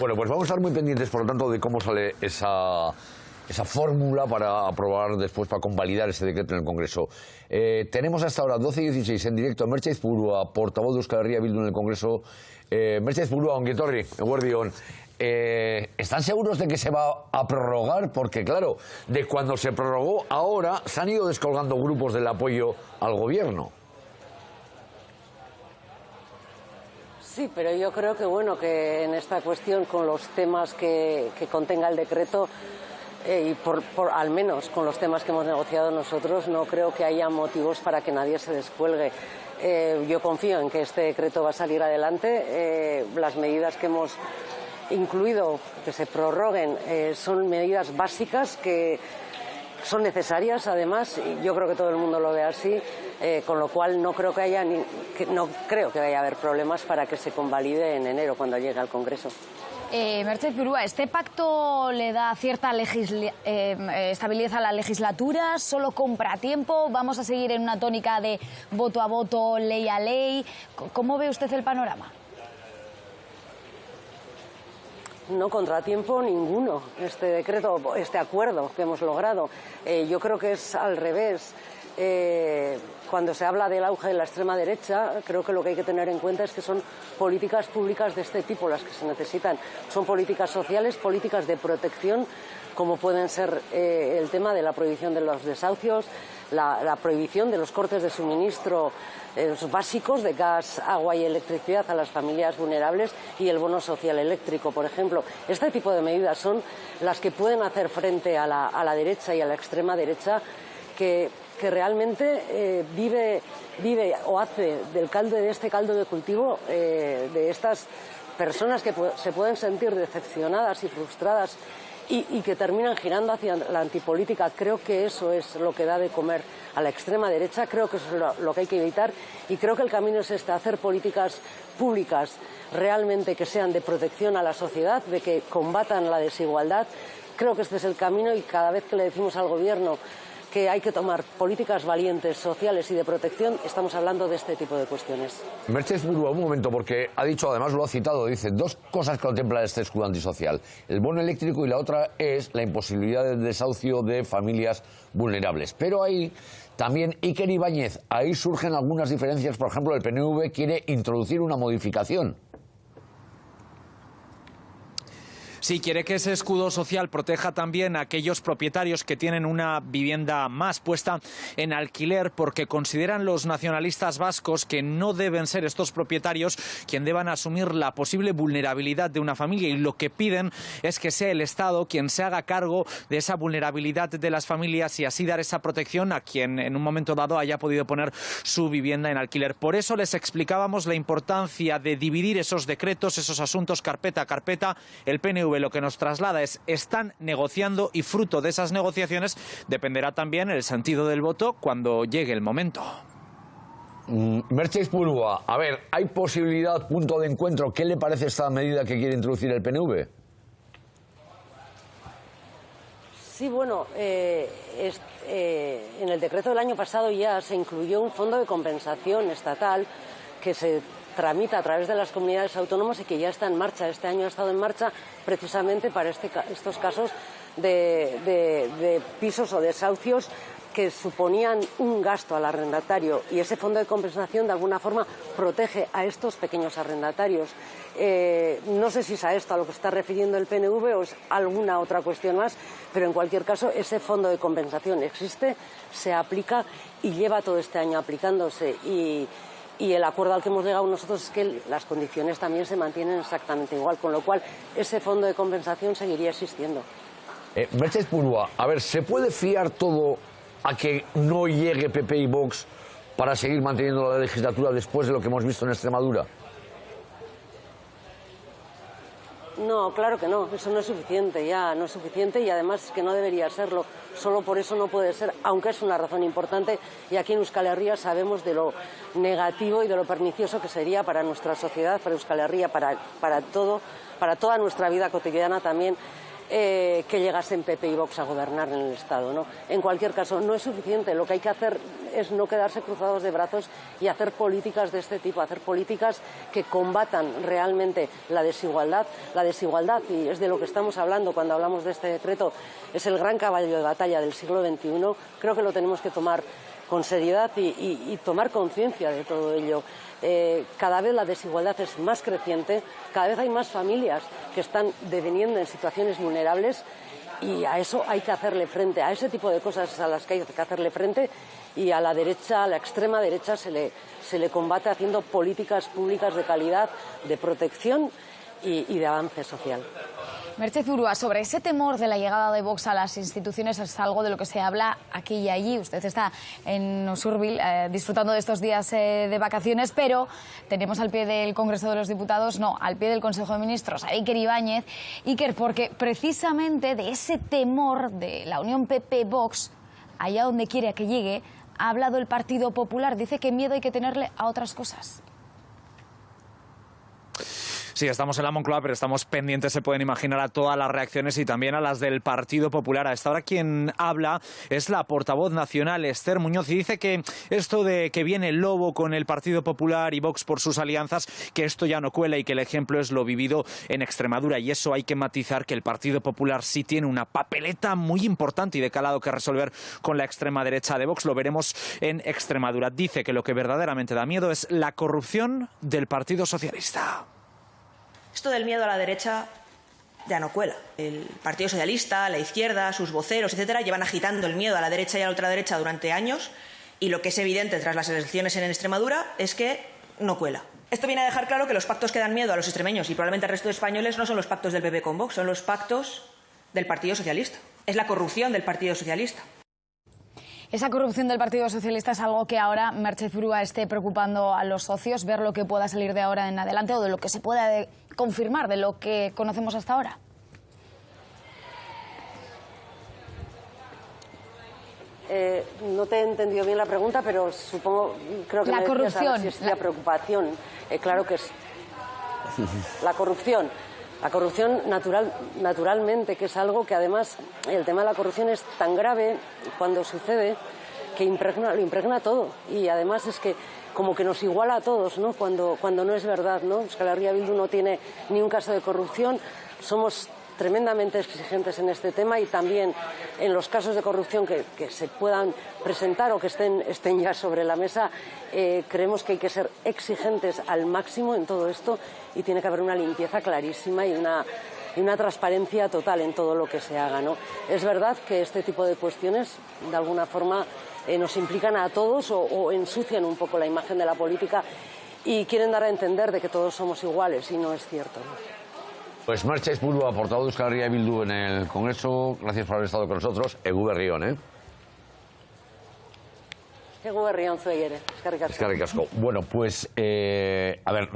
Bueno, pues vamos a estar muy pendientes, por lo tanto, de cómo sale esa fórmula para aprobar después, para convalidar ese decreto en el Congreso. Tenemos hasta ahora 12:16 en directo a Merche Aizpurua, portavoz de Euskal Herria Bildu en el Congreso. Merche Aizpurua, ongi etorri, eguerdion. ¿Están seguros de que se va a prorrogar? Porque, claro, de cuando se prorrogó, ahora se han ido descolgando grupos del apoyo al gobierno. Sí, pero yo creo que bueno, que en esta cuestión, con los temas que contenga el decreto, y al menos con los temas que hemos negociado nosotros, no creo que haya motivos para que nadie se descuelgue. Yo confío en que este decreto va a salir adelante. Las medidas que hemos incluido, que se prorroguen, son medidas básicas que son necesarias, además, y yo creo que todo el mundo lo ve así, con lo cual no creo que vaya a haber problemas para que se convalide en enero cuando llegue al Congreso. Merche Aizpurua, ¿este pacto le da cierta estabilidad a la legislatura? ¿Solo compra tiempo? ¿Vamos a seguir en una tónica de voto a voto, ley a ley? ¿Cómo ve usted el panorama? No contratiempo ninguno, este decreto, este acuerdo que hemos logrado. Yo creo que es al revés. Cuando se habla del auge de la extrema derecha, creo que lo que hay que tener en cuenta es que son políticas públicas de este tipo las que se necesitan. Son políticas sociales, políticas de protección, como pueden ser el tema de la prohibición de los desahucios, la prohibición de los cortes de suministro básicos de gas, agua y electricidad a las familias vulnerables y el bono social eléctrico, por ejemplo. Este tipo de medidas son las que pueden hacer frente a la derecha y a la extrema derecha que realmente vive o hace de este caldo de cultivo de estas personas que se pueden sentir decepcionadas y frustradas y que terminan girando hacia la antipolítica. Creo que eso es lo que da de comer a la extrema derecha, creo que eso es lo que hay que evitar y creo que el camino es hacer políticas públicas realmente que sean de protección a la sociedad, de que combatan la desigualdad. Creo que este es el camino y cada vez que le decimos al gobierno que hay que tomar políticas valientes, sociales y de protección, estamos hablando de este tipo de cuestiones. Merche Aizpurua, un momento, porque ha dicho, además lo ha citado, dice, dos cosas que contempla este escudo antisocial. El bono eléctrico y la otra es la imposibilidad de desahucio de familias vulnerables. Pero ahí también Iker Ibáñez, ahí surgen algunas diferencias. Por ejemplo, el PNV quiere introducir una modificación. Sí, quiere que ese escudo social proteja también a aquellos propietarios que tienen una vivienda más puesta en alquiler, porque consideran los nacionalistas vascos que no deben ser estos propietarios quien deban asumir la posible vulnerabilidad de una familia, y lo que piden es que sea el Estado quien se haga cargo de esa vulnerabilidad de las familias y así dar esa protección a quien en un momento dado haya podido poner su vivienda en alquiler. Por eso les explicábamos la importancia de dividir esos decretos, esos asuntos carpeta a carpeta. El PNV lo que nos traslada es: están negociando y fruto de esas negociaciones dependerá también el sentido del voto cuando llegue el momento. Merche Aizpurua, a ver, ¿hay posibilidad, punto de encuentro? ¿Qué le parece esta medida que quiere introducir el PNV? Sí, bueno, en el decreto del año pasado ya se incluyó un fondo de compensación estatal que se tramita a través de las comunidades autónomas y que ya está en marcha. Este año ha estado en marcha precisamente para estos casos de pisos o desahucios que suponían un gasto al arrendatario, y ese fondo de compensación de alguna forma protege a estos pequeños arrendatarios. No sé si es a esto a lo que está refiriendo el PNV o es alguna otra cuestión más, pero en cualquier caso ese fondo de compensación existe, se aplica y lleva todo este año aplicándose, y el acuerdo al que hemos llegado nosotros es que las condiciones también se mantienen exactamente igual, con lo cual ese fondo de compensación seguiría existiendo. Merche Aizpurua, a ver, ¿se puede fiar todo a que no llegue PP y Vox para seguir manteniendo la legislatura después de lo que hemos visto en Extremadura? No, claro que no, eso no es suficiente, ya no es suficiente, y además es que no debería serlo, solo por eso no puede ser, aunque es una razón importante, y aquí en Euskal Herria sabemos de lo negativo y de lo pernicioso que sería para nuestra sociedad, para Euskal Herria, para toda nuestra vida cotidiana también, que llegasen PP y Vox a gobernar en el Estado, ¿no? En cualquier caso, no es suficiente. Lo que hay que hacer es no quedarse cruzados de brazos y hacer políticas de este tipo, hacer políticas que combatan realmente la desigualdad. La desigualdad, y es de lo que estamos hablando cuando hablamos de este decreto, es el gran caballo de batalla del siglo XXI. Creo que lo tenemos que tomar con seriedad y tomar conciencia de todo ello. Cada vez la desigualdad es más creciente, cada vez hay más familias que están deveniendo en situaciones vulnerables y a eso hay que hacerle frente, a ese tipo de cosas a las que hay que hacerle frente, y a la derecha, a la extrema derecha se le combate haciendo políticas públicas de calidad, de protección y de avance social. Merche Zurua, sobre ese temor de la llegada de Vox a las instituciones es algo de lo que se habla aquí y allí. Usted está en Usurbil disfrutando de estos días de vacaciones, pero tenemos al pie del Congreso de los Diputados, no, al pie del Consejo de Ministros, a Iker Ibáñez. Iker, porque precisamente de ese temor de la unión PP-Vox, allá donde quiera que llegue, ha hablado el Partido Popular. Dice que miedo hay que tenerle a otras cosas. Sí, estamos en la Moncloa, pero estamos pendientes, se pueden imaginar, a todas las reacciones y también a las del Partido Popular. A esta hora quien habla es la portavoz nacional, Esther Muñoz, y dice que esto de que viene el lobo con el Partido Popular y Vox por sus alianzas, que esto ya no cuela y que el ejemplo es lo vivido en Extremadura. Y eso hay que matizar, que el Partido Popular sí tiene una papeleta muy importante y de calado que resolver con la extrema derecha de Vox. Lo veremos en Extremadura. Dice que lo que verdaderamente da miedo es la corrupción del Partido Socialista. Esto del miedo a la derecha ya no cuela. El Partido Socialista, la izquierda, sus voceros, etcétera, llevan agitando el miedo a la derecha y a la ultraderecha durante años, y lo que es evidente tras las elecciones en Extremadura es que no cuela. Esto viene a dejar claro que los pactos que dan miedo a los extremeños y probablemente al resto de españoles no son los pactos del PP con Vox, son los pactos del Partido Socialista. Es la corrupción del Partido Socialista. Esa corrupción del Partido Socialista es algo que ahora Merche Zurua esté preocupando a los socios, ver lo que pueda salir de ahora en adelante o de lo que se pueda confirmar de lo que conocemos hasta ahora. No te he entendido bien la pregunta, pero supongo, creo que la me corrupción, decías, si es la preocupación. Claro que es la corrupción. La corrupción naturalmente, que es algo que además, el tema de la corrupción es tan grave cuando sucede que lo impregna todo. Y además es que como que nos iguala a todos, ¿no? Cuando no es verdad, ¿no? Euskal Herria Bildu no tiene ni un caso de corrupción. Somos tremendamente exigentes en este tema y también en los casos de corrupción que se puedan presentar o que estén ya sobre la mesa. Creemos que hay que ser exigentes al máximo en todo esto y tiene que haber una limpieza clarísima y una transparencia total en todo lo que se haga, ¿no? Es verdad que este tipo de cuestiones de alguna forma nos implican a todos o ensucian un poco la imagen de la política y quieren dar a entender de que todos somos iguales y no es cierto, ¿no? Pues Merche Zurua, portavoz de Euskal Herria Bildu en el Congreso, gracias por haber estado con nosotros. Egu berrión, ¿eh? Egu berrión zuei ere. Eskerrik asko. Eskerrik asko. Bueno, pues, a ver...